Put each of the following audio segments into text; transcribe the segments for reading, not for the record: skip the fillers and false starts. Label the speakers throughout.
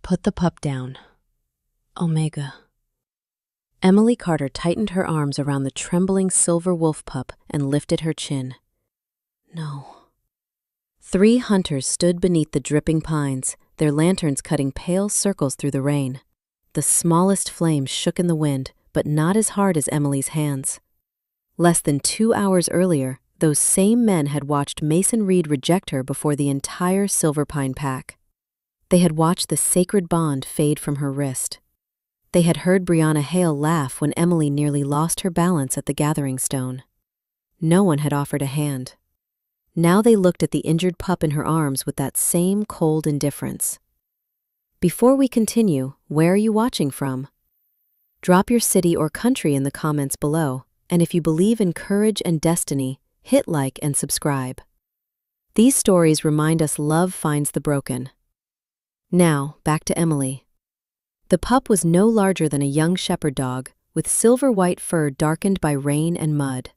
Speaker 1: Put the pup down. Omega. Emily Carter tightened her arms around the trembling silver wolf pup and lifted her chin. No. 3 hunters stood beneath the dripping pines, their lanterns cutting pale circles through the rain. The smallest flames shook in the wind, but not as hard as Emily's hands. Less than 2 hours earlier, those same men had watched Mason Reed reject her before the entire Silver Pine pack. They had watched the sacred bond fade from her wrist. They had heard Brianna Hale laugh when Emily nearly lost her balance at the gathering stone. No one had offered a hand. Now they looked at the injured pup in her arms with that same cold indifference. Before we continue, where are you watching from? Drop your city or country in the comments below, and if you believe in courage and destiny, hit like and subscribe. These stories remind us love finds the broken. Now, back to Emily. The pup was no larger than a young shepherd dog, with silver-white fur darkened by rain and mud.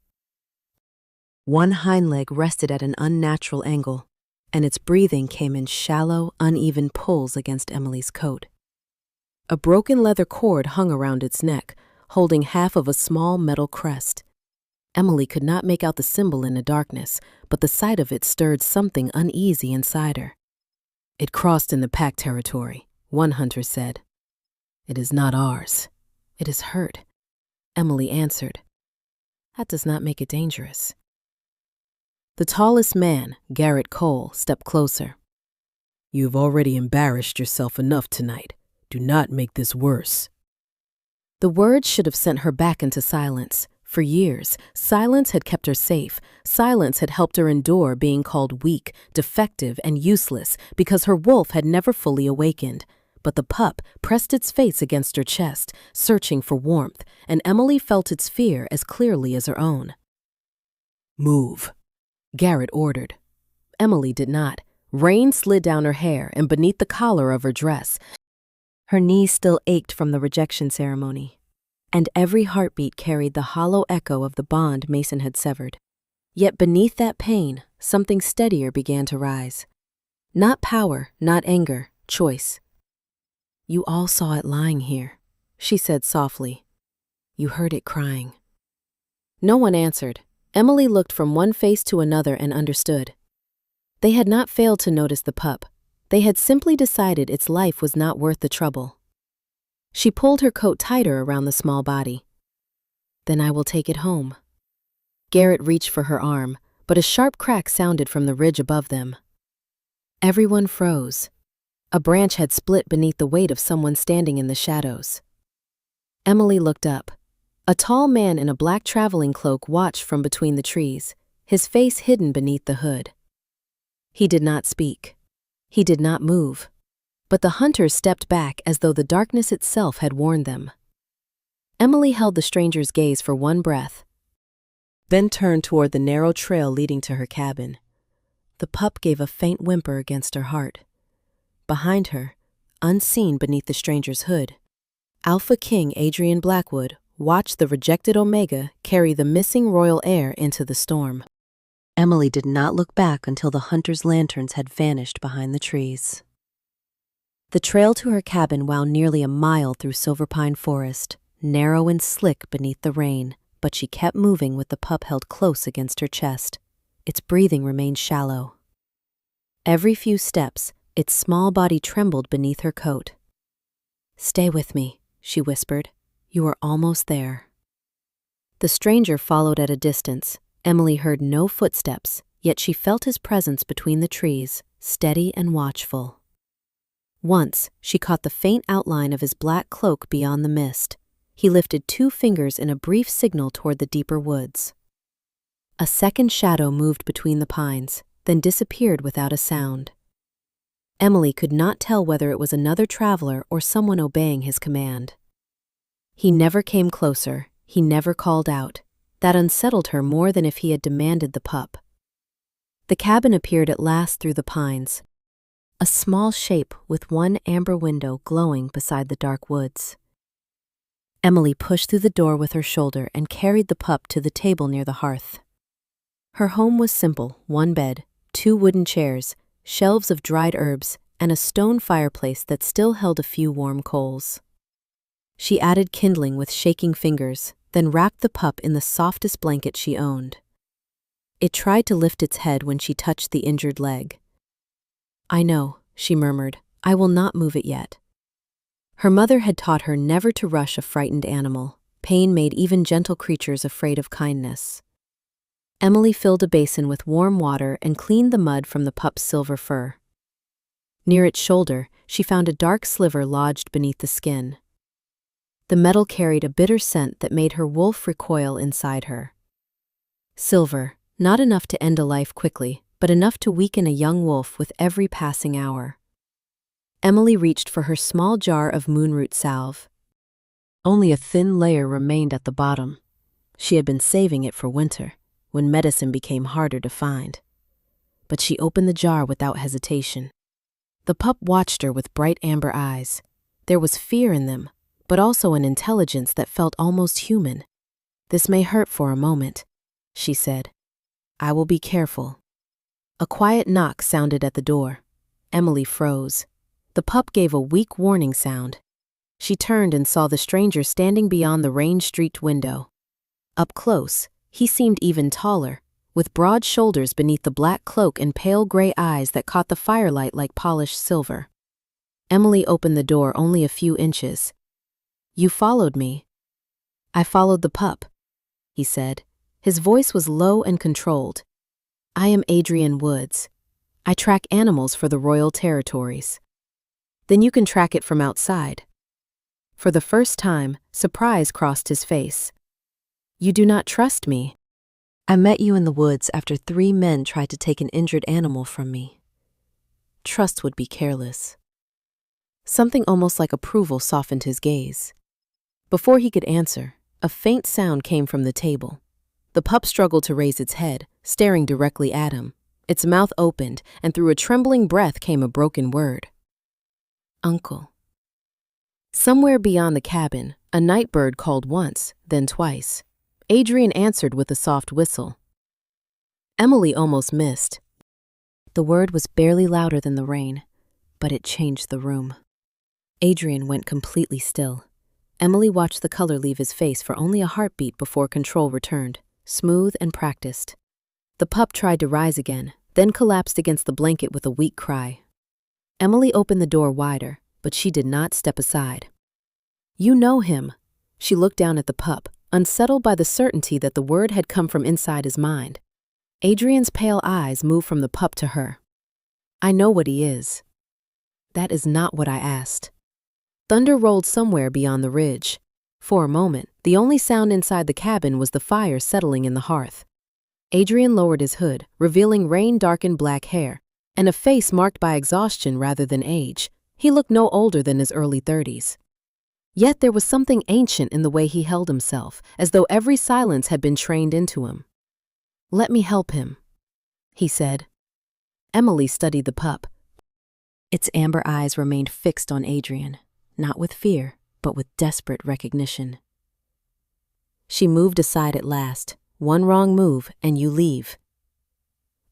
Speaker 1: One hind leg rested at an unnatural angle, and its breathing came in shallow, uneven pulls against Emily's coat. A broken leather cord hung around its neck, holding half of a small metal crest. Emily could not make out the symbol in the darkness, but the sight of it stirred something uneasy inside her. It crossed in the pack territory, one hunter said. It is not ours. It is hurt, Emily answered. That does not make it dangerous. The tallest man, Garrett Cole, stepped closer. You've already embarrassed yourself enough tonight. Do not make this worse. The words should have sent her back into silence. For years, silence had kept her safe. Silence had helped her endure being called weak, defective, and useless because her wolf had never fully awakened. But the pup pressed its face against her chest, searching for warmth, and Emily felt its fear as clearly as her own. Move, Garrett ordered. Emily did not. Rain slid down her hair and beneath the collar of her dress. Her knees still ached from the rejection ceremony, and every heartbeat carried the hollow echo of the bond Mason had severed. Yet beneath that pain, something steadier began to rise. Not power, not anger, choice. You all saw it lying here, she said softly. You heard it crying. No one answered. Emily looked from one face to another and understood. They had not failed to notice the pup. They had simply decided its life was not worth the trouble. She pulled her coat tighter around the small body. Then I will take it home. Garrett reached for her arm, but a sharp crack sounded from the ridge above them. Everyone froze. A branch had split beneath the weight of someone standing in the shadows. Emily looked up. A tall man in a black traveling cloak watched from between the trees, his face hidden beneath the hood. He did not speak. He did not move. But the hunters stepped back as though the darkness itself had warned them. Emily held the stranger's gaze for one breath, then turned toward the narrow trail leading to her cabin. The pup gave a faint whimper against her heart. Behind her, unseen beneath the stranger's hood, Alpha King Adrian Blackwood watched the rejected Omega carry the missing royal heir into the storm. Emily did not look back until the hunters' lanterns had vanished behind the trees. The trail to her cabin wound nearly a mile through Silver Pine Forest, narrow and slick beneath the rain, but she kept moving with the pup held close against her chest. Its breathing remained shallow. Every few steps, its small body trembled beneath her coat. Stay with me, she whispered. You are almost there. The stranger followed at a distance. Emily heard no footsteps, yet she felt his presence between the trees, steady and watchful. Once, she caught the faint outline of his black cloak beyond the mist. He lifted 2 fingers in a brief signal toward the deeper woods. A second shadow moved between the pines, then disappeared without a sound. Emily could not tell whether it was another traveler or someone obeying his command. He never came closer, he never called out. That unsettled her more than if he had demanded the pup. The cabin appeared at last through the pines, a small shape with one amber window glowing beside the dark woods. Emily pushed through the door with her shoulder and carried the pup to the table near the hearth. Her home was simple: 1 bed, 2 wooden chairs, shelves of dried herbs, and a stone fireplace that still held a few warm coals. She added kindling with shaking fingers, then wrapped the pup in the softest blanket she owned. It tried to lift its head when she touched the injured leg. "I know," she murmured. "I will not move it yet." Her mother had taught her never to rush a frightened animal. Pain made even gentle creatures afraid of kindness. Emily filled a basin with warm water and cleaned the mud from the pup's silver fur. Near its shoulder, she found a dark sliver lodged beneath the skin. The metal carried a bitter scent that made her wolf recoil inside her. Silver, not enough to end a life quickly, but enough to weaken a young wolf with every passing hour. Emily reached for her small jar of moonroot salve. Only a thin layer remained at the bottom. She had been saving it for winter, when medicine became harder to find. But she opened the jar without hesitation. The pup watched her with bright amber eyes. There was fear in them, but also an intelligence that felt almost human. "This may hurt for a moment," she said. "I will be careful." A quiet knock sounded at the door. Emily froze. The pup gave a weak warning sound. She turned and saw the stranger standing beyond the rain-streaked window. Up close, he seemed even taller, with broad shoulders beneath the black cloak and pale gray eyes that caught the firelight like polished silver. Emily opened the door only a few inches. "You followed me." "I followed the pup," he said. His voice was low and controlled. "I am Adrian Woods. I track animals for the royal territories." "Then you can track it from outside." For the first time, surprise crossed his face. "You do not trust me." "I met you in the woods after 3 men tried to take an injured animal from me. Trust would be careless." Something almost like approval softened his gaze. Before he could answer, a faint sound came from the table. The pup struggled to raise its head, staring directly at him. Its mouth opened, and through a trembling breath came a broken word. "Uncle." Somewhere beyond the cabin, a night bird called once, then twice. Adrian answered with a soft whistle. Emily almost missed. The word was barely louder than the rain, but it changed the room. Adrian went completely still. Emily watched the color leave his face for only a heartbeat before control returned, smooth and practiced. The pup tried to rise again, then collapsed against the blanket with a weak cry. Emily opened the door wider, but she did not step aside. "You know him." She looked down at the pup, unsettled by the certainty that the word had come from inside his mind. Adrian's pale eyes moved from the pup to her. "I know what he is." "That is not what I asked." Thunder rolled somewhere beyond the ridge. For a moment, the only sound inside the cabin was the fire settling in the hearth. Adrian lowered his hood, revealing rain-darkened black hair, and a face marked by exhaustion rather than age. He looked no older than his early 30s. Yet there was something ancient in the way he held himself, as though every silence had been trained into him. "Let me help him," he said. Emily studied the pup. Its amber eyes remained fixed on Adrian, not with fear, but with desperate recognition. She moved aside at last. One wrong move, and you leave.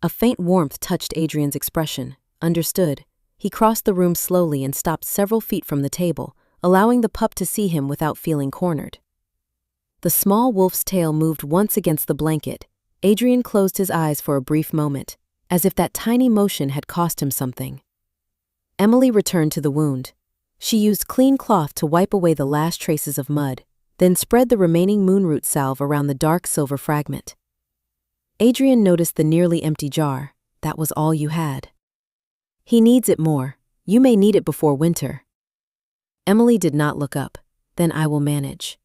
Speaker 1: A faint warmth touched Adrian's expression. Understood. He crossed the room slowly and stopped several feet from the table, allowing the pup to see him without feeling cornered. The small wolf's tail moved once against the blanket. Adrian closed his eyes for a brief moment, as if that tiny motion had cost him something. Emily returned to the wound. She used clean cloth to wipe away the last traces of mud, then spread the remaining moonroot salve around the dark silver fragment. Adrian noticed the nearly empty jar. That was all you had. "He needs it more. You may need it before winter." Emily did not look up. "Then I will manage."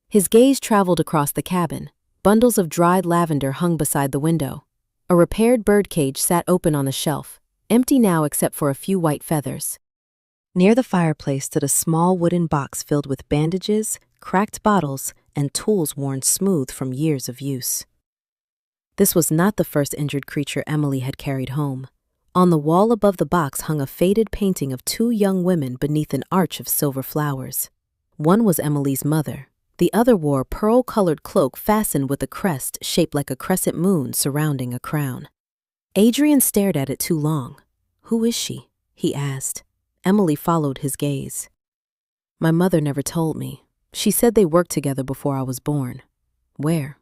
Speaker 1: His gaze traveled across the cabin. Bundles of dried lavender hung beside the window. A repaired birdcage sat open on the shelf, empty now except for a few white feathers. Near the fireplace stood a small wooden box filled with bandages, cracked bottles, and tools worn smooth from years of use. This was not the first injured creature Emily had carried home. On the wall above the box hung a faded painting of 2 young women beneath an arch of silver flowers. One was Emily's mother. The other wore a pearl-colored cloak fastened with a crest shaped like a crescent moon surrounding a crown. Adrian stared at it too long. Who is she? he asked. Emily followed his gaze. My mother never told me. She said they worked together before I was born. Where?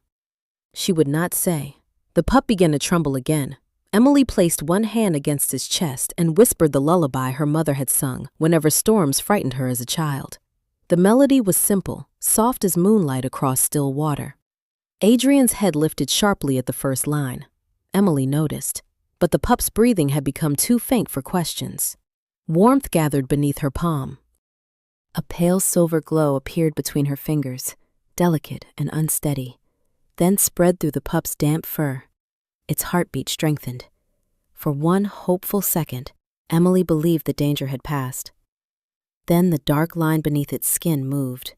Speaker 1: She would not say. The pup began to tremble again. Emily placed one hand against his chest and whispered the lullaby her mother had sung whenever storms frightened her as a child. The melody was simple, soft as moonlight across still water. Adrian's head lifted sharply at the first line. Emily noticed, but the pup's breathing had become too faint for questions. Warmth gathered beneath her palm. A pale silver glow appeared between her fingers, delicate and unsteady, then spread through the pup's damp fur. Its heartbeat strengthened. For one hopeful second, Emily believed the danger had passed. Then the dark line beneath its skin moved.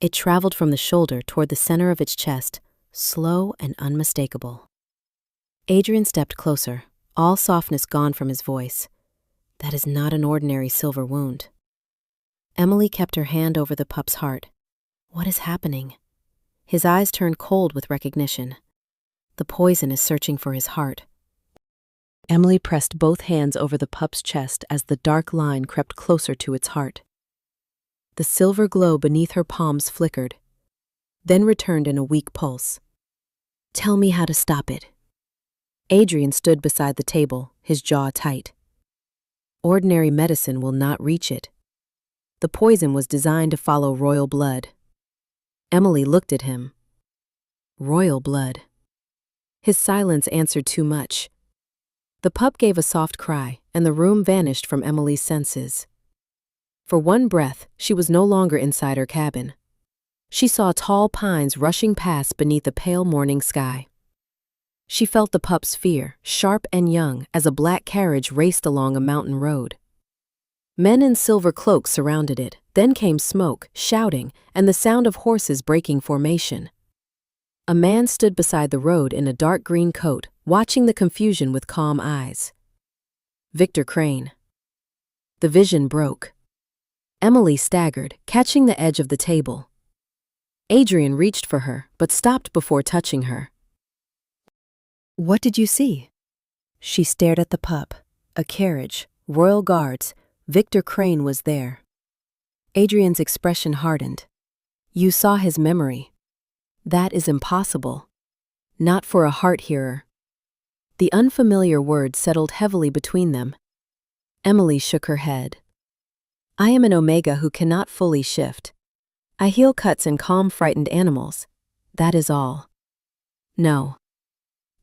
Speaker 1: It traveled from the shoulder toward the center of its chest, slow and unmistakable. Adrian stepped closer, all softness gone from his voice. That is not an ordinary silver wound. Emily kept her hand over the pup's heart. What is happening? His eyes turned cold with recognition. The poison is searching for his heart. Emily pressed both hands over the pup's chest as the dark line crept closer to its heart. The silver glow beneath her palms flickered, then returned in a weak pulse. Tell me how to stop it. Adrian stood beside the table, his jaw tight. Ordinary medicine will not reach it. The poison was designed to follow royal blood. Emily looked at him. Royal blood. His silence answered too much. The pup gave a soft cry, and the room vanished from Emily's senses. For one breath, she was no longer inside her cabin. She saw tall pines rushing past beneath a pale morning sky. She felt the pup's fear, sharp and young, as a black carriage raced along a mountain road. Men in silver cloaks surrounded it. Then came smoke, shouting, and the sound of horses breaking formation. A man stood beside the road in a dark green coat, watching the confusion with calm eyes. Victor Crane. The vision broke. Emily staggered, catching the edge of the table. Adrian reached for her, but stopped before touching her. What did you see? She stared at the pup. A carriage, royal guards. Victor Crane was there. Adrian's expression hardened. You saw his memory. That is impossible. Not for a heart-hearer. The unfamiliar words settled heavily between them. Emily shook her head. I am an Omega who cannot fully shift. I heal cuts and calm frightened animals. That is all. No.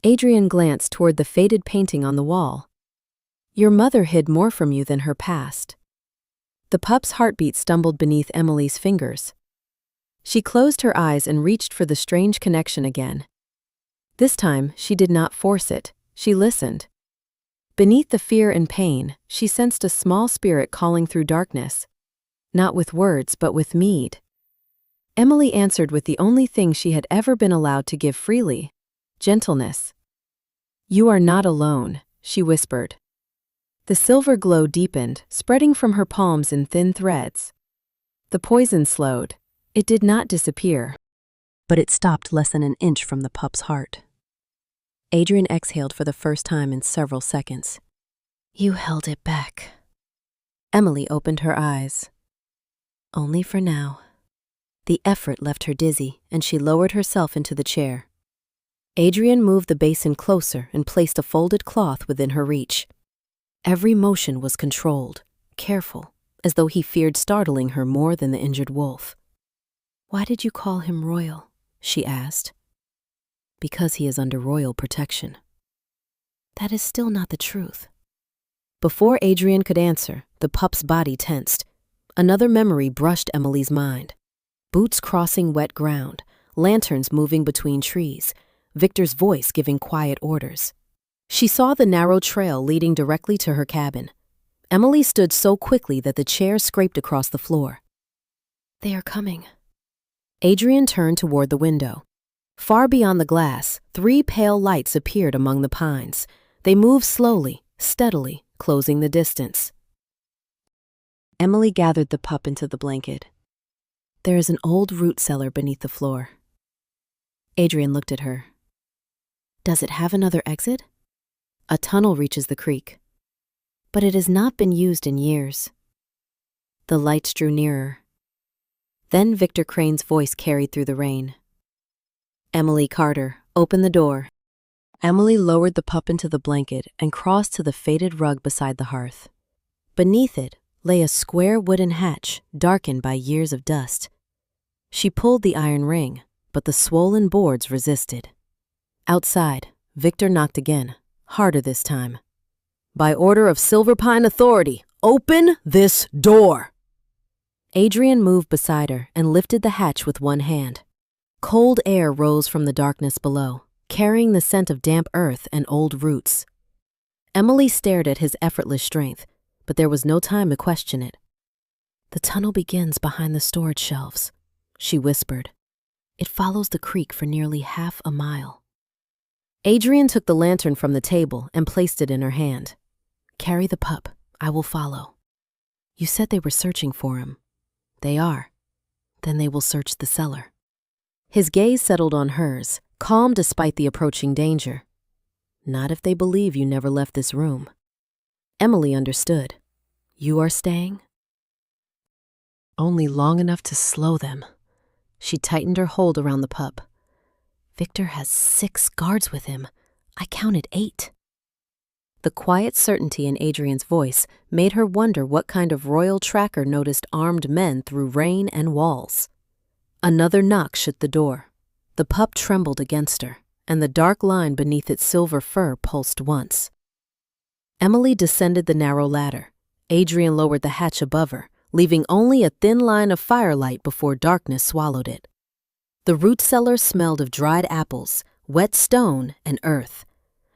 Speaker 1: Adrian glanced toward the faded painting on the wall. Your mother hid more from you than her past. The pup's heartbeat stumbled beneath Emily's fingers. She closed her eyes and reached for the strange connection again. This time, she did not force it. She listened. Beneath the fear and pain, she sensed a small spirit calling through darkness. Not with words, but with mead. Emily answered with the only thing she had ever been allowed to give freely: gentleness. You are not alone, she whispered. The silver glow deepened, spreading from her palms in thin threads. The poison slowed. It did not disappear, but it stopped less than an inch from the pup's heart. Adrian exhaled for the first time in several seconds. You held it back. Emily opened her eyes. Only for now. The effort left her dizzy, and she lowered herself into the chair. Adrian moved the basin closer and placed a folded cloth within her reach. Every motion was controlled, careful, as though he feared startling her more than the injured wolf. Why did you call him royal? She asked. Because he is under royal protection. That is still not the truth. Before Adrian could answer, the pup's body tensed. Another memory brushed Emily's mind. Boots crossing wet ground, lanterns moving between trees, Victor's voice giving quiet orders. She saw the narrow trail leading directly to her cabin. Emily stood so quickly that the chair scraped across the floor. They are coming. Adrian turned toward the window. Far beyond the glass, 3 pale lights appeared among the pines. They moved slowly, steadily, closing the distance. Emily gathered the pup into the blanket. There is an old root cellar beneath the floor. Adrian looked at her. Does it have another exit? A tunnel reaches the creek. but it has not been used in years. The lights drew nearer. Then Victor Crane's voice carried through the rain. "Emily Carter, open the door." Emily lowered the pup into the blanket and crossed to the faded rug beside the hearth. Beneath it lay a square wooden hatch darkened by years of dust. She pulled the iron ring, but the swollen boards resisted. Outside, Victor knocked again, harder this time. "By order of Silver Pine Authority, open this door!" Adrian moved beside her and lifted the hatch with one hand. Cold air rose from the darkness below, carrying the scent of damp earth and old roots. Emily stared at his effortless strength, but there was no time to question it. "The tunnel begins behind the storage shelves," she whispered. "It follows the creek for nearly half a mile." Adrian took the lantern from the table and placed it in her hand. "Carry the pup. I will follow." "You said they were searching for him." "They are. Then they will search the cellar." His gaze settled on hers, calm despite the approaching danger. "Not if they believe you never left this room." Emily understood. "You are staying?" "Only long enough to slow them." She tightened her hold around the pup. "Victor has 6 guards with him. I counted 8. The quiet certainty in Adrian's voice made her wonder what kind of royal tracker noticed armed men through rain and walls. Another knock shook the door. The pup trembled against her, and the dark line beneath its silver fur pulsed once. Emily descended the narrow ladder. Adrian lowered the hatch above her, leaving only a thin line of firelight before darkness swallowed it. The root cellar smelled of dried apples, wet stone, and earth.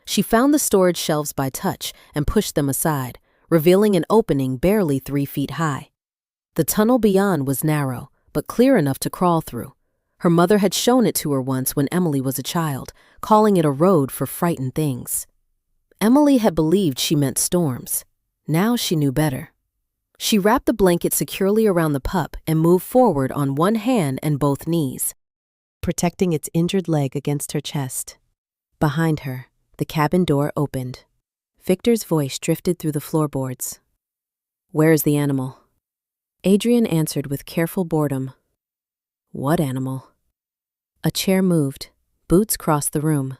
Speaker 1: She found the storage shelves by touch and pushed them aside, revealing an opening barely 3 feet high. The tunnel beyond was narrow, but clear enough to crawl through. Her mother had shown it to her once when Emily was a child, calling it a road for frightened things. Emily had believed she meant storms. Now she knew better. She wrapped the blanket securely around the pup and moved forward on one hand and both knees, protecting its injured leg against her chest. Behind her, the cabin door opened. Victor's voice drifted through the floorboards. "Where is the animal?" Adrian answered with careful boredom. "What animal?" A chair moved. Boots crossed the room.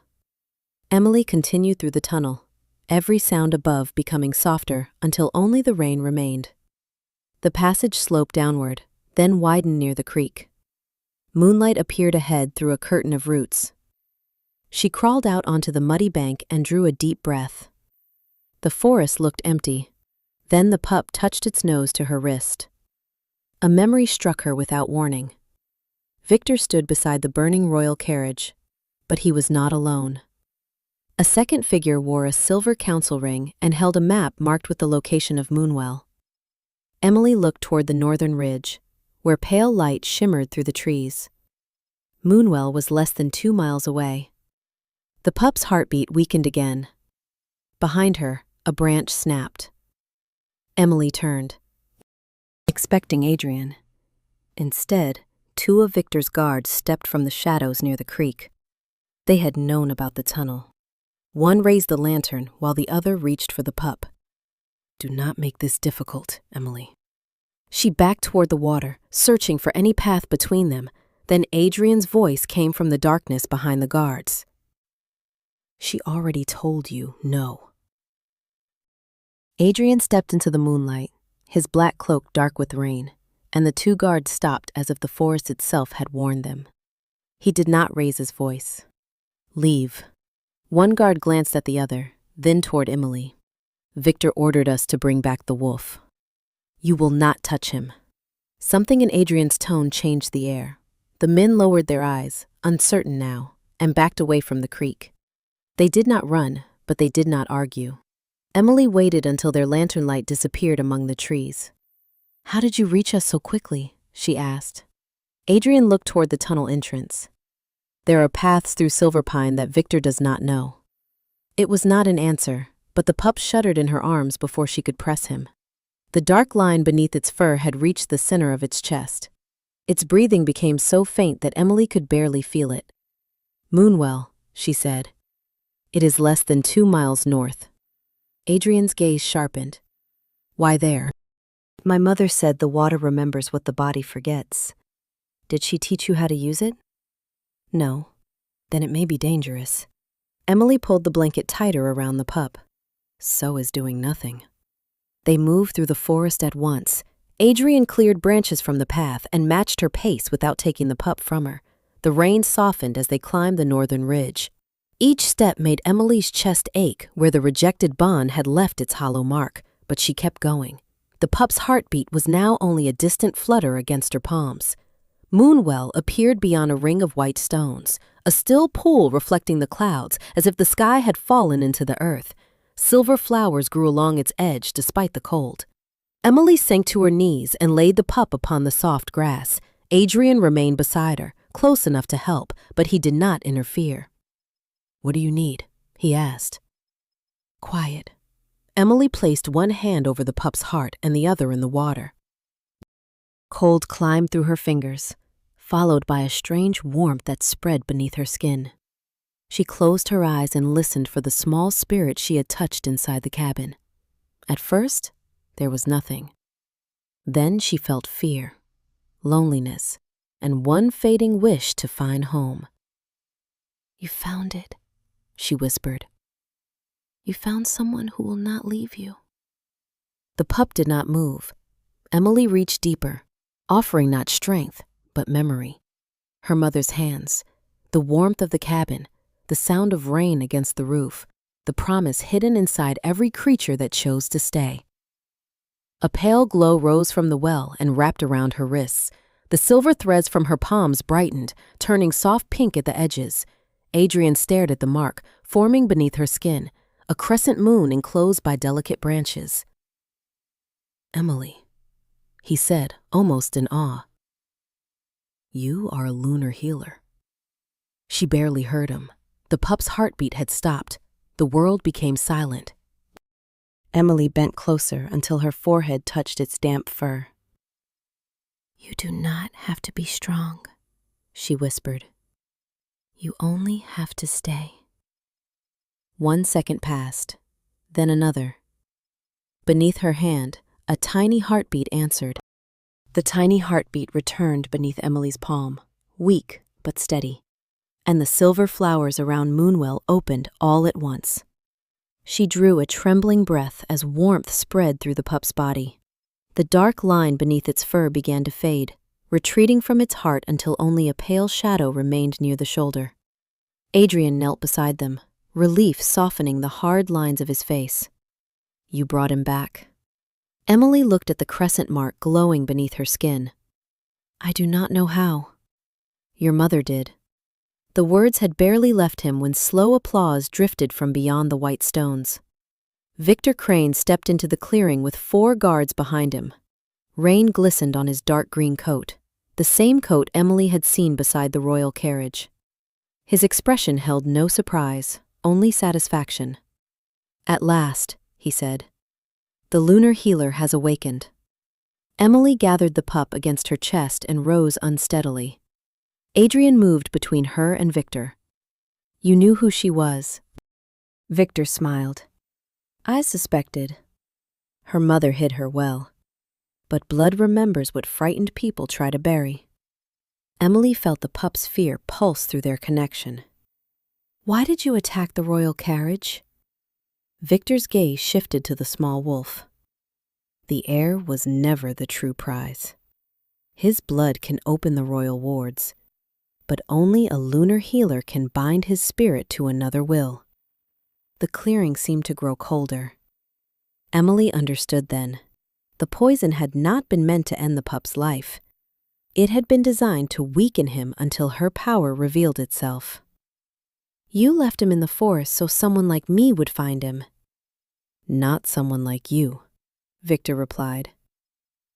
Speaker 1: Emily continued through the tunnel, every sound above becoming softer until only the rain remained. The passage sloped downward, then widened near the creek. Moonlight appeared ahead through a curtain of roots. She crawled out onto the muddy bank and drew a deep breath. The forest looked empty. Then the pup touched its nose to her wrist. A memory struck her without warning. Victor stood beside the burning royal carriage, but he was not alone. A second figure wore a silver council ring and held a map marked with the location of Moonwell. Emily looked toward the northern ridge, where pale light shimmered through the trees. Moonwell was less than 2 miles away. The pup's heartbeat weakened again. Behind her, a branch snapped. Emily turned, expecting Adrian. Instead, 2 of Victor's guards stepped from the shadows near the creek. They had known about the tunnel. One raised the lantern while the other reached for the pup. "Do not make this difficult, Emily." She backed toward the water, searching for any path between them. Then Adrian's voice came from the darkness behind the guards. "She already told you no." Adrian stepped into the moonlight, his black cloak dark with rain, and the 2 guards stopped as if the forest itself had warned them. He did not raise his voice. "Leave." One guard glanced at the other, then toward Emily. "Victor ordered us to bring back the wolf." "You will not touch him." Something in Adrian's tone changed the air. The men lowered their eyes, uncertain now, and backed away from the creek. They did not run, but they did not argue. Emily waited until their lantern light disappeared among the trees. "How did you reach us so quickly?" she asked. Adrian looked toward the tunnel entrance. "There are paths through Silver Pine that Victor does not know." It was not an answer, but the pup shuddered in her arms before she could press him. The dark line beneath its fur had reached the center of its chest. Its breathing became so faint that Emily could barely feel it. "Moonwell," she said. "It is less than 2 miles north." Adrian's gaze sharpened. Why there? My mother said the water remembers what the body forgets. Did she teach you how to use it? No. Then it may be dangerous. Emily pulled the blanket tighter around the pup. So is doing nothing. They moved through the forest at once. Adrian cleared branches from the path and matched her pace without taking the pup from her. The rain softened as they climbed the northern ridge. Each step made Emily's chest ache where the rejected bond had left its hollow mark, but she kept going. The pup's heartbeat was now only a distant flutter against her palms. Moonwell appeared beyond a ring of white stones, a still pool reflecting the clouds as if the sky had fallen into the earth. Silver flowers grew along its edge despite the cold. Emily sank to her knees and laid the pup upon the soft grass. Adrian remained beside her, close enough to help, but he did not interfere. "What do you need?" he asked. "Quiet." Emily placed one hand over the pup's heart and the other in the water. Cold climbed through her fingers, followed by a strange warmth that spread beneath her skin. She closed her eyes and listened for the small spirit she had touched inside the cabin. At first, there was nothing. Then she felt fear, loneliness, and one fading wish to find home. "You found it," she whispered. "You found someone who will not leave you." The pup did not move. Emily reached deeper, offering not strength, but memory. Her mother's hands, the warmth of the cabin, the sound of rain against the roof, the promise hidden inside every creature that chose to stay. A pale glow rose from the well and wrapped around her wrists. The silver threads from her palms brightened, turning soft pink at the edges. Adrian stared at the mark, forming beneath her skin, a crescent moon enclosed by delicate branches. "Emily," he said, almost in awe. "You are a lunar healer." She barely heard him. The pup's heartbeat had stopped. The world became silent. Emily bent closer until her forehead touched its damp fur. "You do not have to be strong," she whispered. "You only have to stay." 1 second passed, then another. Beneath her hand, a tiny heartbeat answered. The tiny heartbeat returned beneath Emily's palm, weak but steady, and the silver flowers around Moonwell opened all at once. She drew a trembling breath as warmth spread through the pup's body. The dark line beneath its fur began to fade, retreating from its heart until only a pale shadow remained near the shoulder. Adrian knelt beside them, relief softening the hard lines of his face. "You brought him back." Emily looked at the crescent mark glowing beneath her skin. "I do not know how." "Your mother did." The words had barely left him when slow applause drifted from beyond the white stones. Victor Crane stepped into the clearing with 4 guards behind him. Rain glistened on his dark green coat, the same coat Emily had seen beside the royal carriage. His expression held no surprise, only satisfaction. "At last," he said. "The lunar healer has awakened." Emily gathered the pup against her chest and rose unsteadily. Adrian moved between her and Victor. "You knew who she was." Victor smiled. "I suspected. Her mother hid her well. But blood remembers what frightened people try to bury." Emily felt the pup's fear pulse through their connection. "Why did you attack the royal carriage?" Victor's gaze shifted to the small wolf. The heir was never the true prize. His blood can open the royal wards, but only a lunar healer can bind his spirit to another will. The clearing seemed to grow colder. Emily understood then. The poison had not been meant to end the pup's life. It had been designed to weaken him until her power revealed itself. "You left him in the forest so someone like me would find him." "Not someone like you," Victor replied.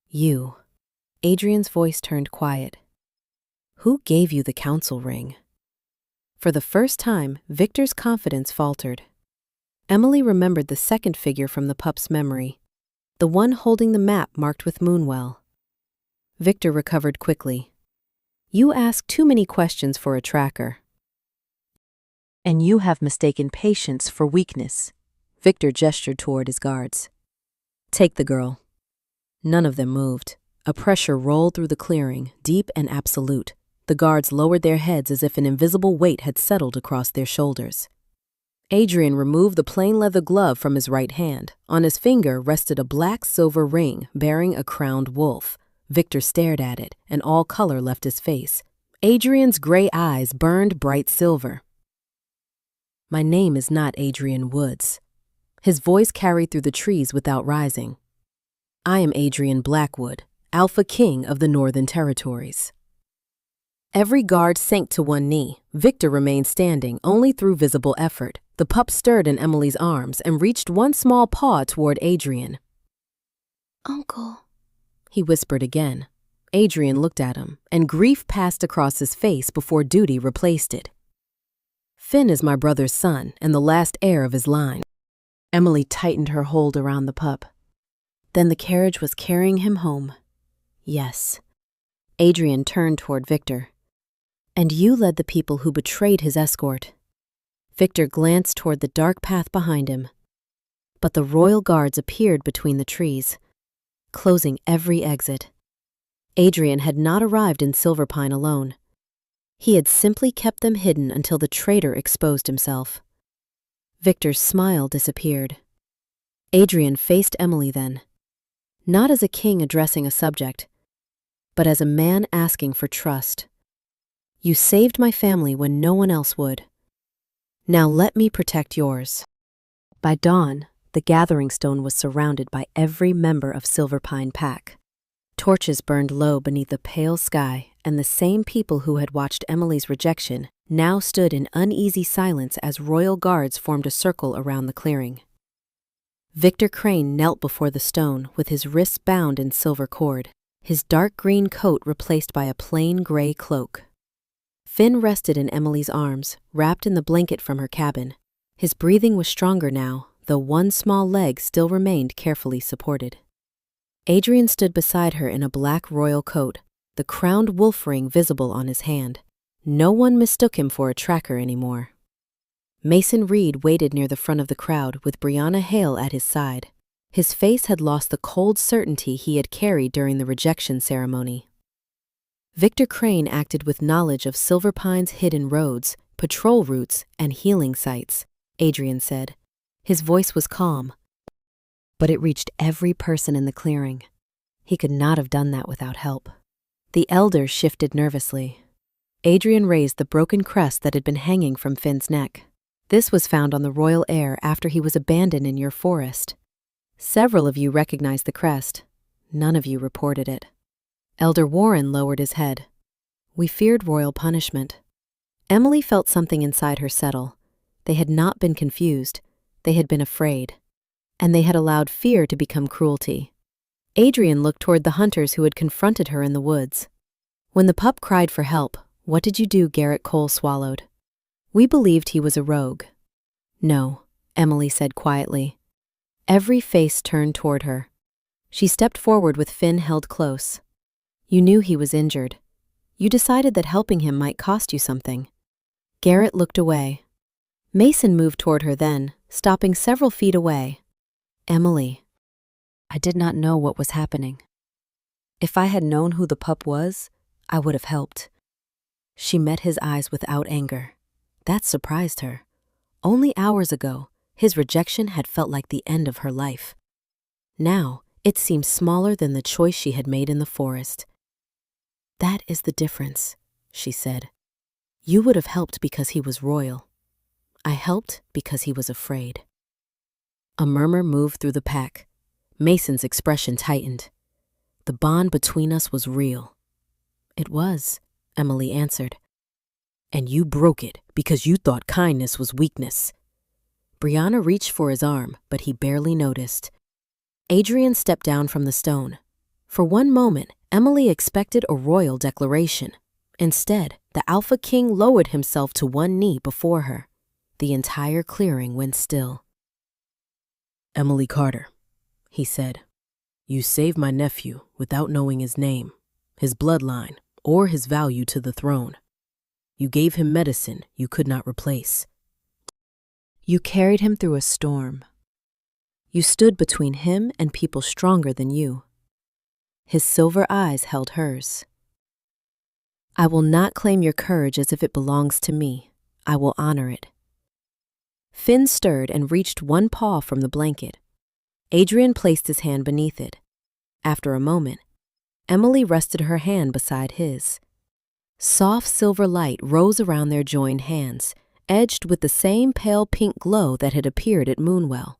Speaker 1: "You." Adrian's voice turned quiet. "Who gave you the council ring?" For the first time, Victor's confidence faltered. Emily remembered the second figure from the pup's memory, the one holding the map marked with Moonwell. Victor recovered quickly. "You ask too many questions for a tracker." "And you have mistaken patience for weakness." Victor gestured toward his guards. Take the girl. None of them moved. A pressure rolled through the clearing, deep and absolute. The guards lowered their heads as if an invisible weight had settled across their shoulders. Adrian removed the plain leather glove from his right hand. On his finger rested a black silver ring bearing a crowned wolf. Victor stared at it, and all color left his face. Adrian's gray eyes burned bright silver. My name is not Adrian Woods. His voice carried through the trees without rising. I am Adrian Blackwood, Alpha King of the Northern Territories. Every guard sank to one knee. Victor remained standing only through visible effort. The pup stirred in Emily's arms and reached one small paw toward Adrian.
Speaker 2: Uncle,
Speaker 1: he whispered again. Adrian looked at him, and grief passed across his face before duty replaced it. Finn is my brother's son and the last heir of his line. Emily tightened her hold around the pup. Then the carriage was carrying him home. Yes. Adrian turned toward Victor. And you led the people who betrayed his escort. Victor glanced toward the dark path behind him. But the royal guards appeared between the trees, closing every exit. Adrian had not arrived in Silverpine alone. He had simply kept them hidden until the traitor exposed himself. Victor's smile disappeared. Adrian faced Emily then, not as a king addressing a subject, but as a man asking for trust. You saved my family when no one else would. Now let me protect yours. By dawn, the gathering stone was surrounded by every member of Silverpine Pack. Torches burned low beneath a pale sky, and the same people who had watched Emily's rejection now stood in uneasy silence as royal guards formed a circle around the clearing. Victor Crane knelt before the stone with his wrists bound in silver cord, his dark green coat replaced by a plain gray cloak. Finn rested in Emily's arms, wrapped in the blanket from her cabin. His breathing was stronger now, though one small leg still remained carefully supported. Adrian stood beside her in a black royal coat, the crowned wolf ring visible on his hand. No one mistook him for a tracker anymore. Mason Reed waited near the front of the crowd with Brianna Hale at his side. His face had lost the cold certainty he had carried during the rejection ceremony. Victor Crane acted with knowledge of Silverpine's hidden roads, patrol routes, and healing sites, Adrian said. His voice was calm, but it reached every person in the clearing. He could not have done that without help. The elders shifted nervously. Adrian raised the broken crest that had been hanging from Finn's neck. This was found on the royal heir after he was abandoned in your forest. Several of you recognized the crest. None of you reported it. Elder Warren lowered his head. We feared royal punishment. Emily felt something inside her settle. They had not been confused. They had been afraid. And they had allowed fear to become cruelty. Adrian looked toward the hunters who had confronted her in the woods. When the pup cried for help, what did you do? Garrett Cole swallowed. We believed he was a rogue. No, Emily said quietly. Every face turned toward her. She stepped forward with Finn held close. You knew he was injured. You decided that helping him might cost you something. Garrett looked away. Mason moved toward her then, stopping several feet away. Emily. I did not know what was happening. If I had known who the pup was, I would have helped. She met his eyes without anger. That surprised her. Only hours ago, his rejection had felt like the end of her life. Now, it seemed smaller than the choice she had made in the forest. That is the difference, she said. You would have helped because he was royal. I helped because he was afraid. A murmur moved through the pack. Mason's expression tightened. The bond between us was real. It was, Emily answered. And you broke it because you thought kindness was weakness. Brianna reached for his arm, but he barely noticed. Adrian stepped down from the stone. For one moment, Emily expected a royal declaration. Instead, the Alpha King lowered himself to one knee before her. The entire clearing went still. Emily Carter, he said. You saved my nephew without knowing his name, his bloodline, or his value to the throne. You gave him medicine you could not replace. You carried him through a storm. You stood between him and people stronger than you. His silver eyes held hers. I will not claim your courage as if it belongs to me. I will honor it. Finn stirred and reached one paw from the blanket. Adrian placed his hand beneath it. After a moment, Emily rested her hand beside his. Soft silver light rose around their joined hands, edged with the same pale pink glow that had appeared at Moonwell.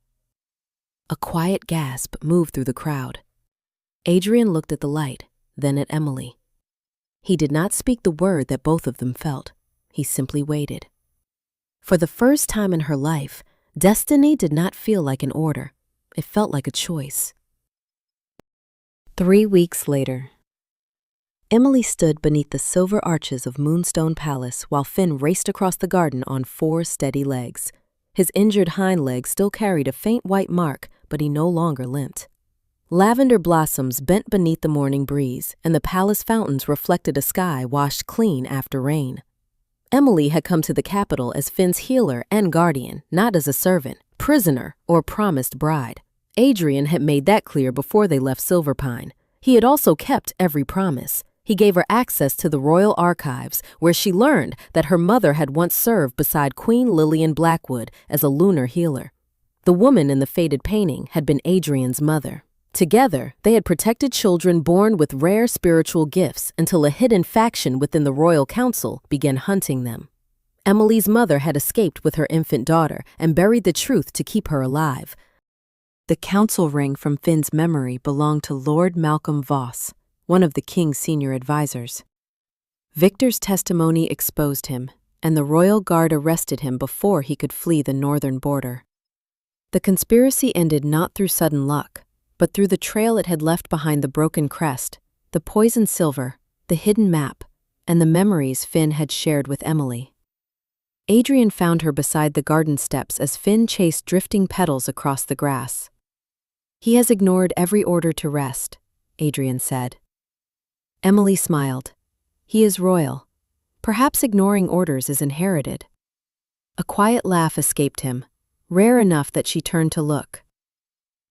Speaker 1: A quiet gasp moved through the crowd. Adrian looked at the light, then at Emily. He did not speak the word that both of them felt. He simply waited. For the first time in her life, destiny did not feel like an order. It felt like a choice. 3 weeks later, Emily stood beneath the silver arches of Moonstone Palace while Finn raced across the garden on 4 steady legs. His injured hind leg still carried a faint white mark, but he no longer limped. Lavender blossoms bent beneath the morning breeze, and the palace fountains reflected a sky washed clean after rain. Emily had come to the capital as Finn's healer and guardian, not as a servant, prisoner, or promised bride. Adrian had made that clear before they left Silverpine. He had also kept every promise. He gave her access to the royal archives, where she learned that her mother had once served beside Queen Lillian Blackwood as a lunar healer. The woman in the faded painting had been Adrian's mother. Together, they had protected children born with rare spiritual gifts until a hidden faction within the royal council began hunting them. Emily's mother had escaped with her infant daughter and buried the truth to keep her alive. The council ring from Finn's memory belonged to Lord Malcolm Voss, one of the king's senior advisors. Victor's testimony exposed him, and the royal guard arrested him before he could flee the northern border. The conspiracy ended not through sudden luck, but through the trail it had left behind the broken crest, the poisoned silver, the hidden map, and the memories Finn had shared with Emily. Adrian found her beside the garden steps as Finn chased drifting petals across the grass. He has ignored every order to rest, Adrian said. Emily smiled. He is royal. Perhaps ignoring orders is inherited. A quiet laugh escaped him, rare enough that she turned to look.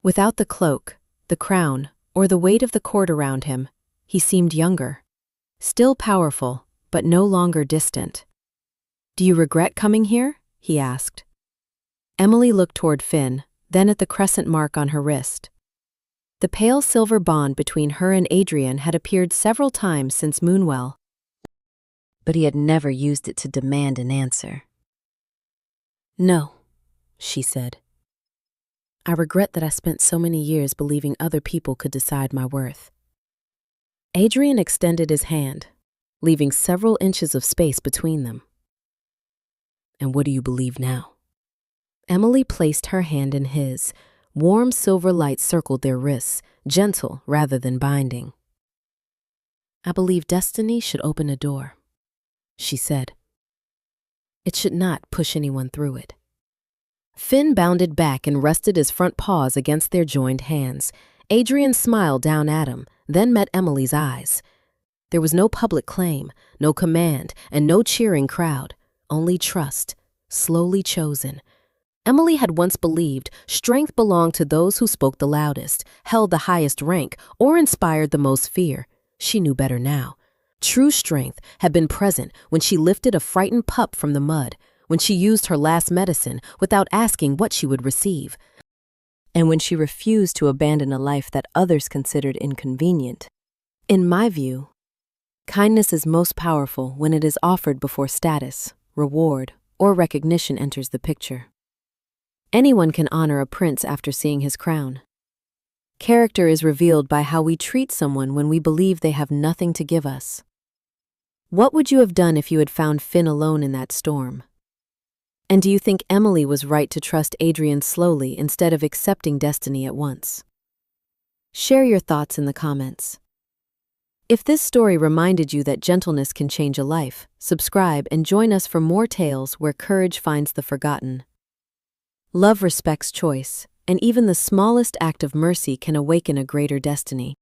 Speaker 1: Without the cloak, the crown, or the weight of the court around him, he seemed younger. Still powerful, but no longer distant. Do you regret coming here? He asked. Emily looked toward Finn, then at the crescent mark on her wrist. The pale silver bond between her and Adrian had appeared several times since Moonwell, but he had never used it to demand an answer. No, she said. I regret that I spent so many years believing other people could decide my worth. Adrian extended his hand, leaving several inches of space between them. And what do you believe now? Emily placed her hand in his. Warm silver light circled their wrists, gentle rather than binding. I believe destiny should open a door, she said. It should not push anyone through it. Finn bounded back and rested his front paws against their joined hands. Adrian smiled down at him, then met Emily's eyes. There was no public claim, no command, and no cheering crowd, only trust, slowly chosen. Emily had once believed strength belonged to those who spoke the loudest, held the highest rank, or inspired the most fear. She knew better now. True strength had been present when she lifted a frightened pup from the mud, when she used her last medicine without asking what she would receive, and when she refused to abandon a life that others considered inconvenient. In my view, kindness is most powerful when it is offered before status, reward, or recognition enters the picture. Anyone can honor a prince after seeing his crown. Character is revealed by how we treat someone when we believe they have nothing to give us. What would you have done if you had found Finn alone in that storm? And do you think Emily was right to trust Adrian slowly instead of accepting destiny at once? Share your thoughts in the comments. If this story reminded you that gentleness can change a life, subscribe and join us for more tales where courage finds the forgotten. Love respects choice, and even the smallest act of mercy can awaken a greater destiny.